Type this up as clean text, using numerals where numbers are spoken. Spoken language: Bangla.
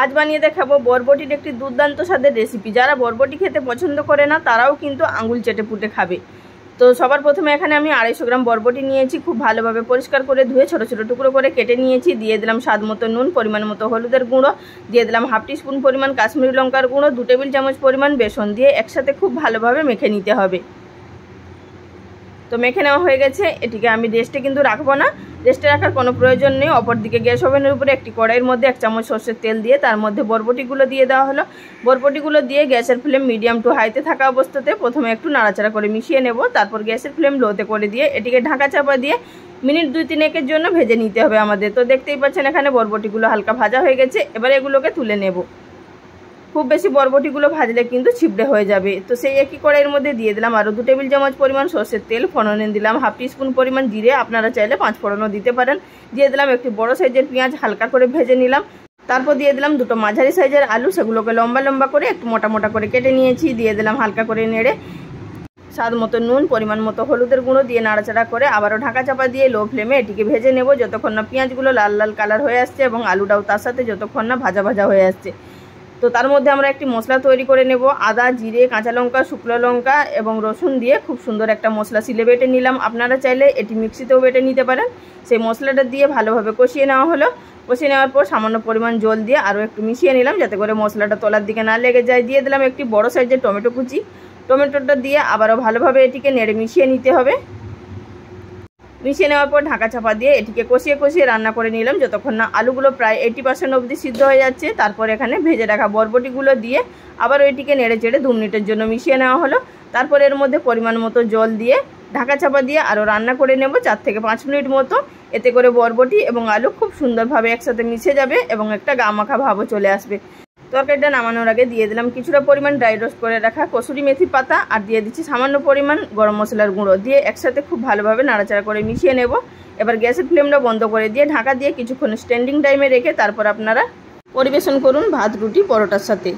আজ বানিয়ে দেখাবো বরবটির একটি দুর্দান্ত স্বাদের রেসিপি। যারা বরবটি খেতে পছন্দ করে না তারাও কিন্তু আঙুল চেটে পুটে খাবে। তো সবার প্রথমে এখানে আমি 250 গ্রাম বরবটি নিয়েছি। খুব ভালোভাবে পরিষ্কার করে ধুয়ে ছোট ছোট টুকরো করে কেটে নিয়েছি। দিয়ে দিলাম স্বাদ মতো নুন, পরিমাণ মতো হলুদের গুঁড়ো, দিয়ে দিলাম হাফ টিস্পুন পরিমাণ কাশ্মীরি লঙ্কার গুঁড়ো, 2 টেবিল চামচ পরিমাণ বেসন দিয়ে একসাথে খুব ভালোভাবে মেখে নিতে হবে। তো মেখে নেওয়া হয়ে গেছে। এটিকে আমি রেস্টে কিন্তু রাখবো না, রেস্টে রাখার কোনো প্রয়োজন নেই। অপরদিকে গ্যাস ওভেনের উপরে একটি কড়াইয়ের মধ্যে 1 চামচ সর্ষের তেল দিয়ে তার মধ্যে বরবটিগুলো দিয়ে দেওয়া হলো। বরবটিগুলো দিয়ে গ্যাসের ফ্লেম মিডিয়াম টু হাইতে থাকা অবস্থাতে প্রথমে একটু নাড়াচাড়া করে মিশিয়ে নেব। তারপর গ্যাসের ফ্লেম লোতে করে দিয়ে এটিকে ঢাকা চাপা দিয়ে মিনিট 2-3 জন্য ভেজে নিতে হবে আমাদের। তো দেখতেই পাচ্ছেন এখানে বরবটিগুলো হালকা ভাজা হয়ে গেছে। এবার এগুলোকে তুলে নেব। খুব বেশি বরবটিগুলো ভাজলে কিন্তু ছিপড়ে হয়ে যাবে। তো সেই একই কড়াইয়ের মধ্যে দিয়ে দিলাম আরও 2 টেবিল চামচ পরিমাণ সর্ষের তেল, ফোড়নে দিলাম হাফ টিস্পুন পরিমাণ জিরে, আপনারা চাইলে 5 ফোড়নও দিতে পারেন। দিয়ে দিলাম একটি বড় সাইজের পেঁয়াজ, হালকা করে ভেজে নিলাম। তারপর দিয়ে দিলাম 2টো মাঝারি সাইজের আলু, সেগুলোকে লম্বা লম্বা করে একটু মোটা মোটা করে কেটে নিয়েছি। দিয়ে দিলাম হালকা করে নেড়ে স্বাদ মতো নুন, পরিমাণ মতো হলুদের গুঁড়ো দিয়ে নাড়াচাড়া করে আবারও ঢাকা চাপা দিয়ে লো ফ্লেমে এটিকে ভেজে নেব যতক্ষণ না পেঁয়াজগুলো লাল লাল কালার হয়ে আসছে এবং আলুটাও তার সাথে যতক্ষণ না ভাজা ভাজা হয়ে আসছে। তো তার মধ্যে আমরা একটি মশলা তৈরি করে নেব। আদা, জিরে, কাঁচা লঙ্কা, শুকনো লঙ্কা এবং রসুন দিয়ে খুব সুন্দর একটা মশলা সিলে বেটে নিলাম। আপনারা চাইলে এটি মিক্সিতেও বেটে নিতে পারেন। সেই মশলাটা দিয়ে ভালোভাবে কষিয়ে নেওয়া হলো। কষিয়ে নেওয়ার পর সামান্য পরিমাণ জল দিয়ে আরও একটু মিশিয়ে নিলাম যাতে করে মশলাটা তলার দিকে না লেগে যায়। দিয়ে দিলাম একটি বড় সাইজের টমেটো কুচি। টমেটোটা দিয়ে আবারও ভালোভাবে এটিকে নেড়ে মিশিয়ে নিতে হবে। মিশিয়ে নেওয়ার পর ঢাকা চাপা দিয়ে এটিকে কষিয়ে কষিয়ে রান্না করে নিলাম যতক্ষণ না আলুগুলো প্রায় 80% অবধি সিদ্ধ হয়ে যাচ্ছে। তারপর এখানে ভেজে রাখা বরবটিগুলো দিয়ে আবার এটিকে নেড়ে চেড়ে 2 মিনিটের জন্য মিশিয়ে নেওয়া হলো। তারপর এর মধ্যে পরিমাণ মতো জল দিয়ে ঢাকা চাপা দিয়ে আরও রান্না করে নেব 4 থেকে 5 মিনিট মতো। এতে করে বরবটি এবং আলু খুব সুন্দরভাবে একসাথে মিশে যাবে এবং একটা গা মাখা ভাবও চলে আসবে। তরকারিটা নামানোর আগে দিয়ে দিলাম কিছুটা পরিমাণ ড্রাই রোস্ট করে রাখা কসুরি মেথি পাতা আর দিয়ে দিচ্ছি সামান্য পরিমাণ গরম মশলার গুঁড়ো দিয়ে একসাথে খুব ভালোভাবে নাড়াচাড়া করে মিশিয়ে নেব। এবার গ্যাসের ফ্লেমটা বন্ধ করে দিয়ে ঢাকা দিয়ে কিছুক্ষণ স্ট্যান্ডিং টাইমে রেখে তারপর আপনারা পরিবেশন করুন ভাত, রুটি, পরোটার সাথে।